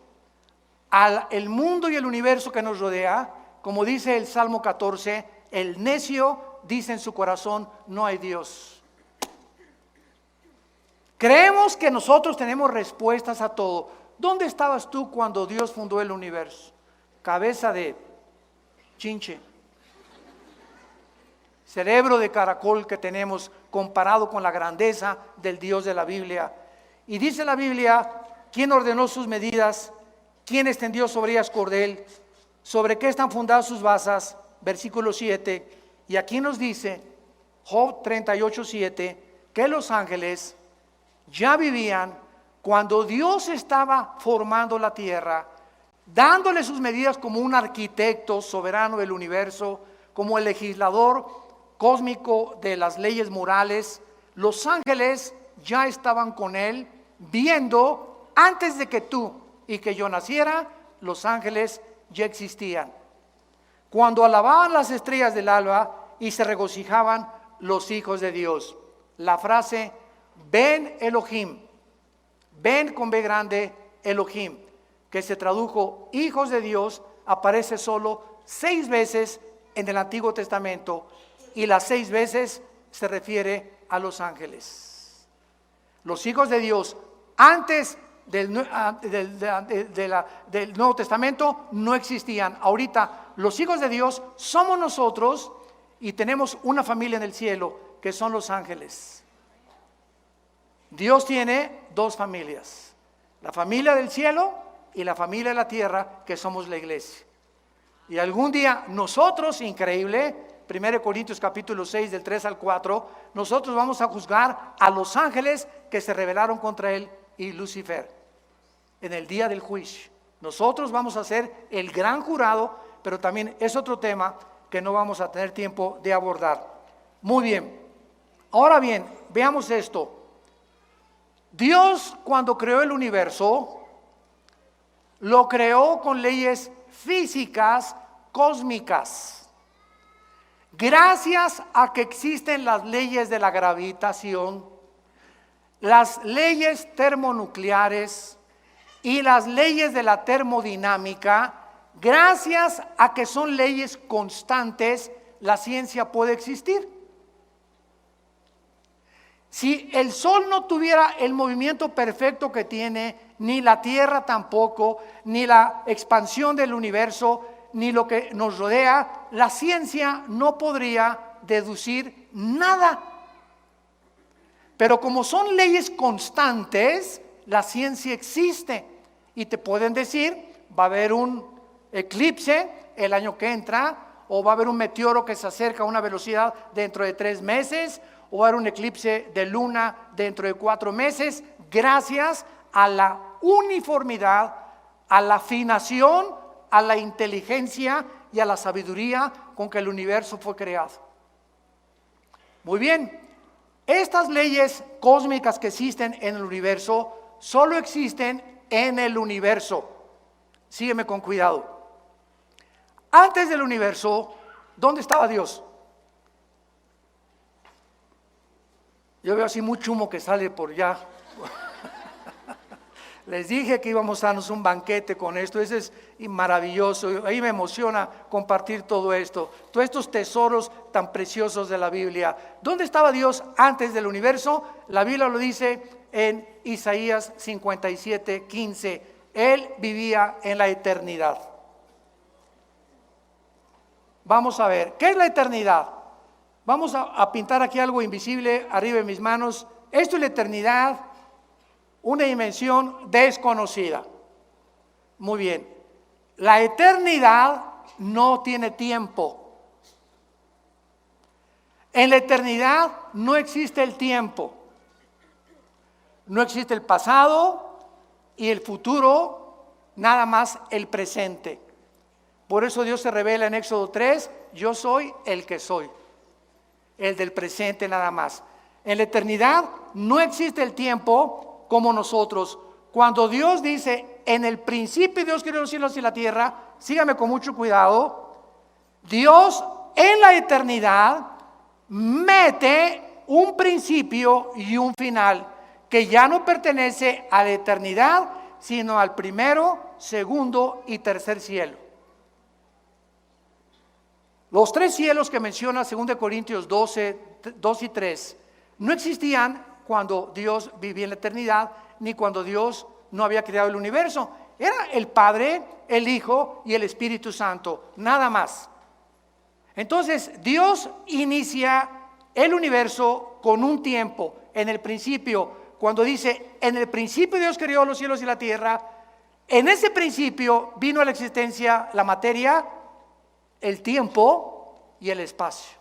al mundo y el universo que nos rodea, como dice el Salmo 14, el necio dice en su corazón, no hay Dios. Creemos que nosotros tenemos respuestas a todo. ¿Dónde estabas tú cuando Dios fundó el universo? Cabeza de chinche, cerebro de caracol que tenemos comparado con la grandeza del Dios de la Biblia. Y dice la Biblia, ¿quién ordenó sus medidas? ¿Quién extendió sobre ellas cordel? ¿Sobre qué están fundadas sus basas? Versículo 7, y aquí nos dice Job 38:7 que los ángeles ya vivían cuando Dios estaba formando la tierra, dándole sus medidas como un arquitecto soberano del universo, como el legislador cósmico de las leyes morales. Los ángeles ya estaban con él, viendo antes de que tú y que yo naciera, los ángeles ya existían. Cuando alababan las estrellas del alba y se regocijaban los hijos de Dios. La frase, Ben Elohim, Ben con B grande, Elohim, que se tradujo hijos de Dios, aparece solo 6 veces en el Antiguo Testamento, y las 6 veces se refiere a los ángeles. Los hijos de Dios antes del Nuevo Testamento no existían. Ahorita los hijos de Dios somos nosotros y tenemos una familia en el cielo que son los ángeles. Dios tiene 2 familias, la familia del cielo y la familia de la tierra, que somos la iglesia. Y algún día nosotros, increíble, 1 Corintios capítulo 6 del 3 al 4, nosotros vamos a juzgar a los ángeles que se rebelaron contra él y Lucifer en el día del juicio. Nosotros vamos a ser el gran jurado, pero también es otro tema que no vamos a tener tiempo de abordar. Muy bien, ahora bien, veamos esto. Dios, cuando creó el universo, lo creó con leyes físicas cósmicas. Gracias a que existen las leyes de la gravitación, las leyes termonucleares y las leyes de la termodinámica, gracias a que son leyes constantes, la ciencia puede existir. Si el Sol no tuviera el movimiento perfecto que tiene, ni la Tierra tampoco, ni la expansión del universo, ni lo que nos rodea, la ciencia no podría deducir nada. Pero como son leyes constantes, la ciencia existe y te pueden decir, va a haber un eclipse el año que entra, o va a haber un meteoro que se acerca a una velocidad dentro de 3 meses, o va a haber un eclipse de luna dentro de 4 meses, gracias a la uniformidad, a la afinación, a la inteligencia y a la sabiduría con que el universo fue creado. Muy bien, estas leyes cósmicas que existen en el universo solo existen en el universo. Sígueme con cuidado. Antes del universo, ¿dónde estaba Dios? Yo veo así mucho humo que sale por allá. Les dije que íbamos a darnos un banquete con esto. Eso es maravilloso. Ahí me emociona compartir todo esto. Todos estos tesoros tan preciosos de la Biblia. ¿Dónde estaba Dios antes del universo? La Biblia lo dice en Isaías 57:15. Él vivía en la eternidad. Vamos a ver, ¿qué es la eternidad? Vamos a pintar aquí algo invisible arriba de mis manos. Esto es la eternidad. Una dimensión desconocida. Muy bien. La eternidad no tiene tiempo. En la eternidad no existe el tiempo. No existe el pasado y el futuro, nada más el presente. Por eso Dios se revela en Éxodo 3, yo soy el que soy. El del presente nada más. En la eternidad no existe el tiempo como nosotros. Cuando Dios dice, en el principio Dios creó los cielos y la tierra, sígame con mucho cuidado, Dios en la eternidad mete un principio y un final que ya no pertenece a la eternidad, sino al primero, segundo y tercer cielo. Los tres cielos que menciona 2 Corintios 12, 2 y 3, no existían cuando Dios vivía en la eternidad, ni cuando Dios no había creado el universo. Era el Padre, el Hijo y el Espíritu Santo, nada más. Entonces Dios inicia el universo con un tiempo. En el principio, cuando dice, en el principio Dios creó los cielos y la tierra, en ese principio vino a la existencia la materia, el tiempo y el espacio.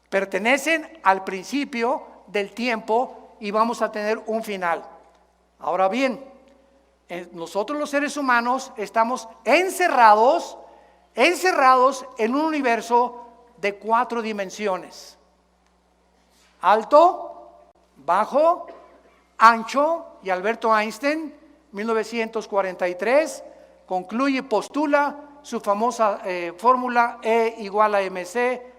Pertenecen al principio del tiempo y vamos a tener un final. Ahora bien, nosotros los seres humanos estamos encerrados en un universo de 4 dimensiones: alto, bajo, ancho. Y Alberto Einstein, 1943, concluye y postula su famosa fórmula E igual a mc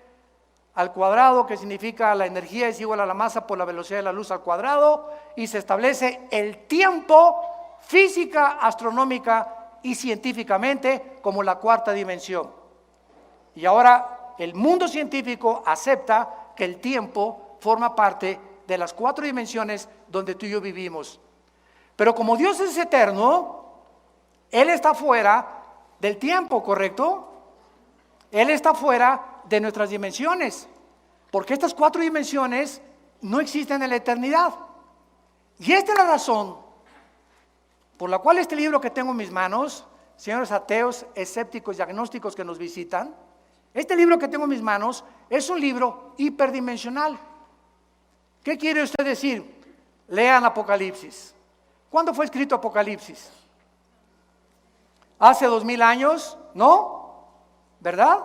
al cuadrado, que significa la energía es igual a la masa por la velocidad de la luz al cuadrado, y se establece el tiempo física, astronómica y científicamente como la 4ª dimensión. Y ahora el mundo científico acepta que el tiempo forma parte de las 4 dimensiones donde tú y yo vivimos. Pero como Dios es eterno, Él está fuera del tiempo, ¿correcto? Él está fuera de nuestras dimensiones, porque estas 4 dimensiones no existen en la eternidad. Y esta es la razón por la cual este libro que tengo en mis manos, señores ateos, escépticos y agnósticos que nos visitan, este libro que tengo en mis manos es un libro hiperdimensional. ¿Qué quiere usted decir? Lean Apocalipsis. ¿Cuándo fue escrito Apocalipsis? ¿Hace 2000 años? ¿No? ¿Verdad?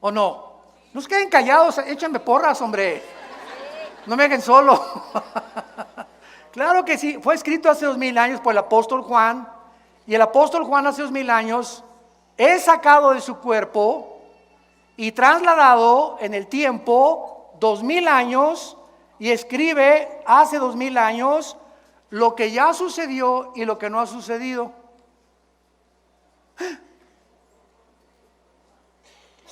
¿O no? No se queden callados, échenme porras, hombre. No me dejen solo. Claro que sí, fue escrito hace 2000 años por el apóstol Juan. Y el apóstol Juan hace 2000 años es sacado de su cuerpo y trasladado en el tiempo 2000 años y escribe hace 2000 años lo que ya sucedió y lo que no ha sucedido.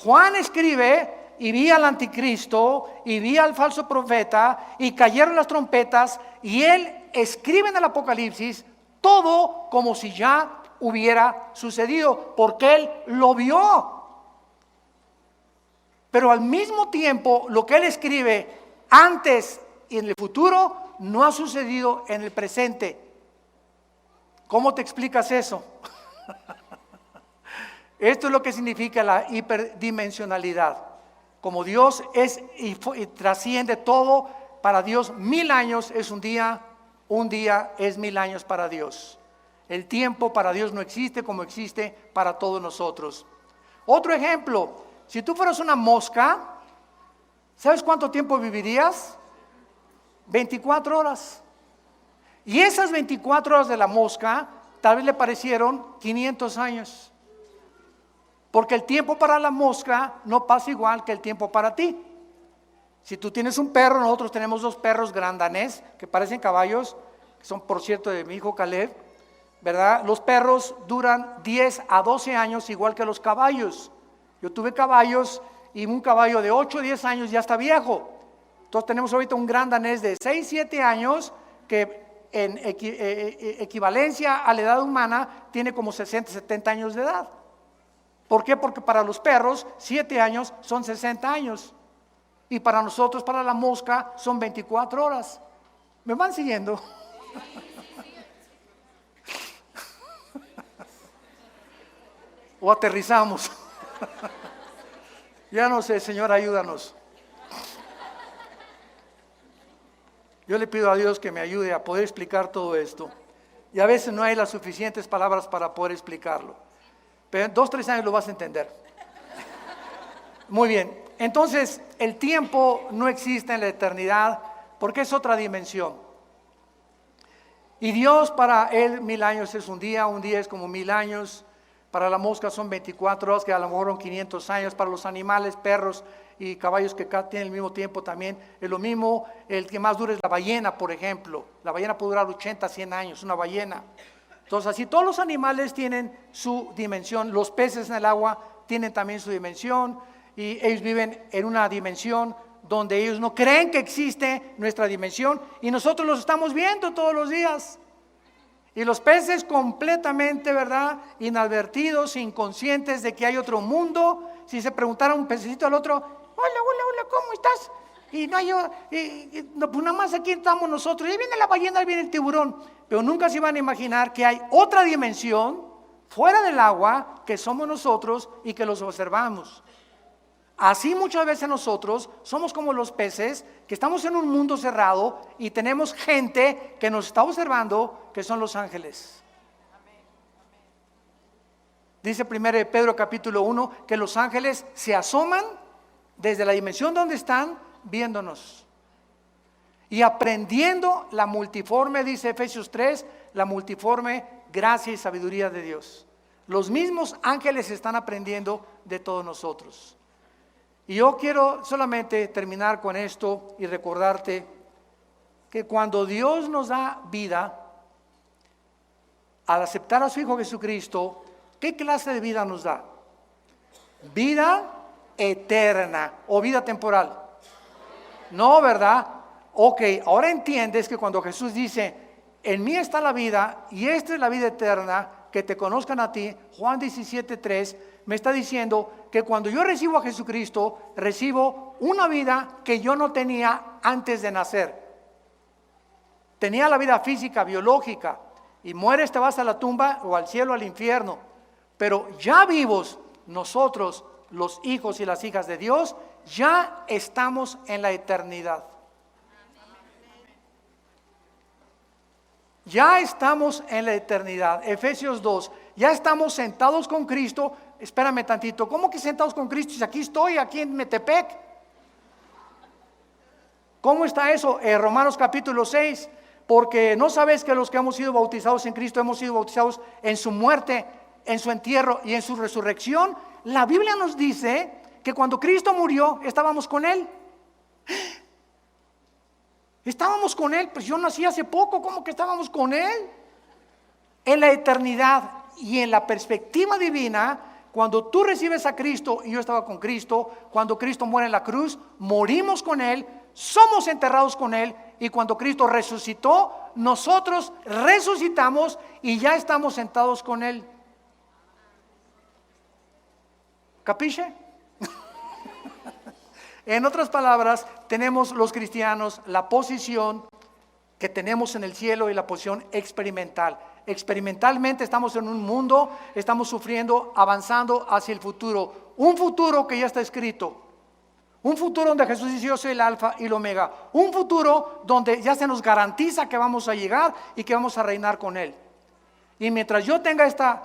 Juan escribe, y vi al anticristo, y vi al falso profeta, y cayeron las trompetas, y él escribe en el Apocalipsis todo como si ya hubiera sucedido, porque él lo vio. Pero al mismo tiempo, lo que él escribe antes y en el futuro, no ha sucedido en el presente. ¿Cómo te explicas eso? Esto es lo que significa la hiperdimensionalidad. Como Dios es y trasciende todo, para Dios 1000 años es un día es 1000 años para Dios. El tiempo para Dios no existe como existe para todos nosotros. Otro ejemplo, si tú fueras una mosca, ¿sabes cuánto tiempo vivirías? 24 horas. Y esas 24 horas de la mosca tal vez le parecieron 500 años. Porque el tiempo para la mosca no pasa igual que el tiempo para ti. Si tú tienes un perro, nosotros tenemos 2 perros grandanés que parecen caballos, que son por cierto de mi hijo Caleb, ¿verdad? Los perros duran 10 a 12 años igual que los caballos. Yo tuve caballos y un caballo de 8 o 10 años ya está viejo. Entonces tenemos ahorita un gran danés de 6, 7 años que en equivalencia a la edad humana tiene como 60, 70 años de edad. ¿Por qué? Porque para los perros 7 años son 60 años y para nosotros, para la mosca, son 24 horas. ¿Me van siguiendo? O aterrizamos. Ya no sé, Señor, ayúdanos. Yo le pido a Dios que me ayude a poder explicar todo esto. Y a veces no hay las suficientes palabras para poder explicarlo. Pero en 2, 3 años lo vas a entender. Muy bien. Entonces, el tiempo no existe en la eternidad porque es otra dimensión. Y Dios, para Él 1000 años es un día es como 1000 años. Para la mosca son 24 horas, que a lo mejor son 500 años. Para los animales, perros y caballos que tienen el mismo tiempo también es lo mismo. El que más dura es la ballena, por ejemplo. La ballena puede durar 80, 100 años, una ballena. Entonces así todos los animales tienen su dimensión. Los peces en el agua tienen también su dimensión y ellos viven en una dimensión donde ellos no creen que existe nuestra dimensión y nosotros los estamos viendo todos los días. Y los peces completamente, ¿verdad?, inadvertidos, inconscientes de que hay otro mundo. Si se preguntara un pececito al otro, hola, ¿cómo estás? Y no hay, no, pues nada más aquí estamos nosotros. Y ahí viene la ballena, ahí viene el tiburón. Pero nunca se iban a imaginar que hay otra dimensión fuera del agua que somos nosotros y que los observamos. Así muchas veces nosotros somos como los peces que estamos en un mundo cerrado y tenemos gente que nos está observando, que son los ángeles. Dice 1 Pedro capítulo 1 que los ángeles se asoman desde la dimensión donde están viéndonos y aprendiendo la multiforme, dice Efesios 3, la multiforme gracia y sabiduría de Dios. Los mismos ángeles están aprendiendo de todos nosotros. Y yo quiero solamente terminar con esto y recordarte que cuando Dios nos da vida, al aceptar a su Hijo Jesucristo, ¿qué clase de vida nos da? Vida eterna o vida temporal. No, ¿verdad? Ok, ahora entiendes que cuando Jesús dice, en mí está la vida y esta es la vida eterna, que te conozcan a ti, Juan 17:3, me está diciendo que cuando yo recibo a Jesucristo, recibo una vida que yo no tenía antes de nacer. Tenía la vida física, biológica, y mueres, te vas a la tumba o al cielo, al infierno. Pero ya vivos, nosotros, los hijos y las hijas de Dios, ya estamos en la eternidad. Ya estamos en la eternidad. Efesios 2, ya estamos sentados con Cristo. Espérame tantito, ¿cómo que sentados con Cristo? Si aquí estoy, aquí en Metepec. ¿Cómo está eso? Romanos capítulo 6, porque no sabes que los que hemos sido bautizados en Cristo hemos sido bautizados en su muerte, en su entierro y en su resurrección. La Biblia nos dice que cuando Cristo murió, estábamos con Él. Estábamos con Él, pues yo nací hace poco, ¿cómo que estábamos con Él? En la eternidad y en la perspectiva divina, cuando tú recibes a Cristo, y yo estaba con Cristo, cuando Cristo muere en la cruz, morimos con Él, somos enterrados con Él, y cuando Cristo resucitó, nosotros resucitamos y ya estamos sentados con Él. ¿Capiche? En otras palabras, tenemos los cristianos la posición que tenemos en el cielo y la posición experimental. Experimentalmente estamos en un mundo, estamos sufriendo, avanzando hacia el futuro. Un futuro que ya está escrito. Un futuro donde Jesús dice: yo soy el alfa y el omega. Un futuro donde ya se nos garantiza que vamos a llegar y que vamos a reinar con Él. Y mientras yo tenga esta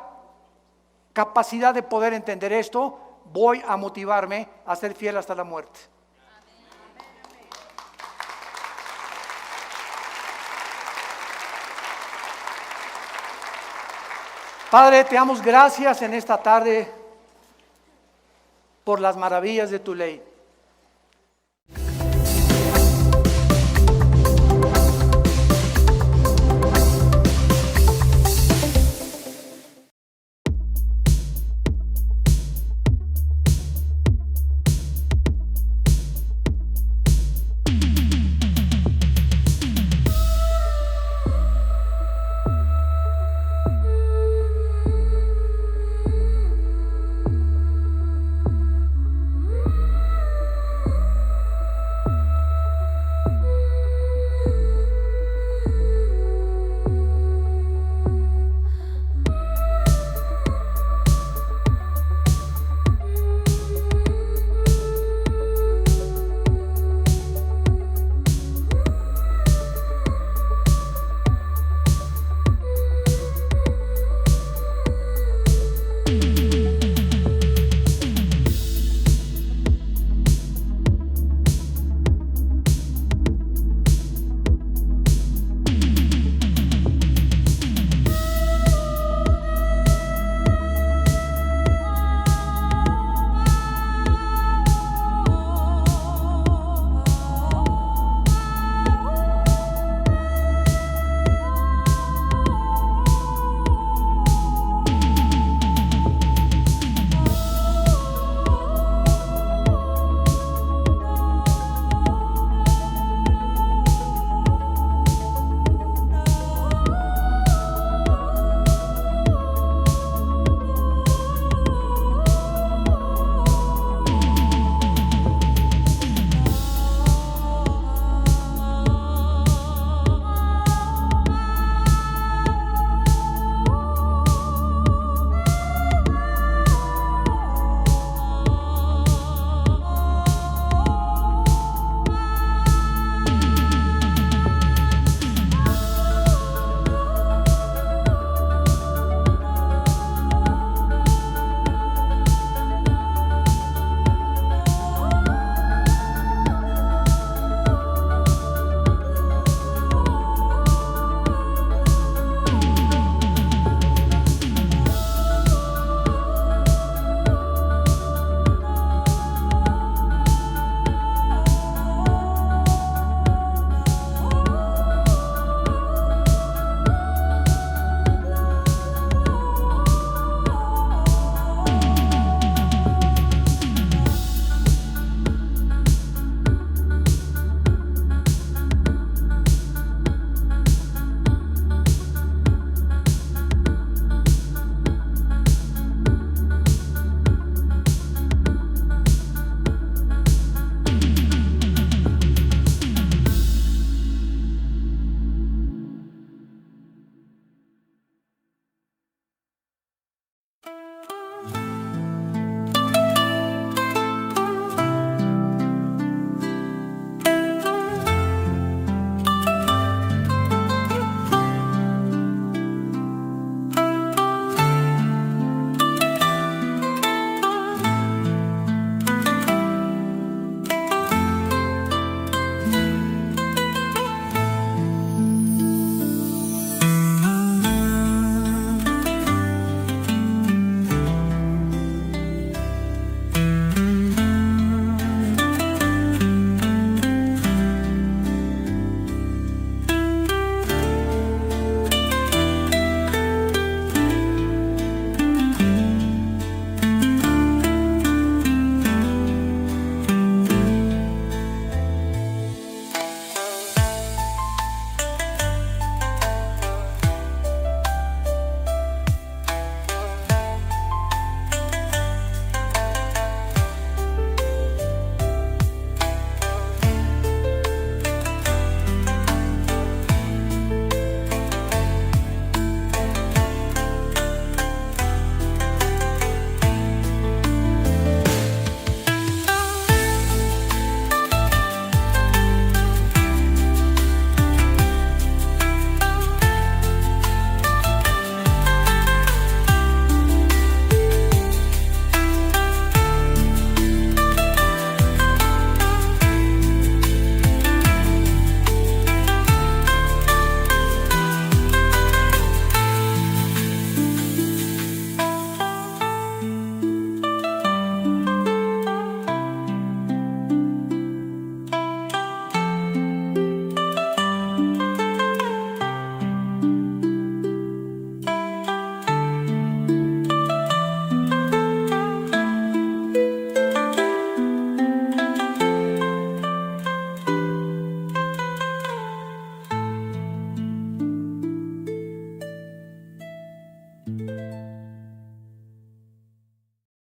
capacidad de poder entender esto, voy a motivarme a ser fiel hasta la muerte. Padre, te damos gracias en esta tarde por las maravillas de tu ley.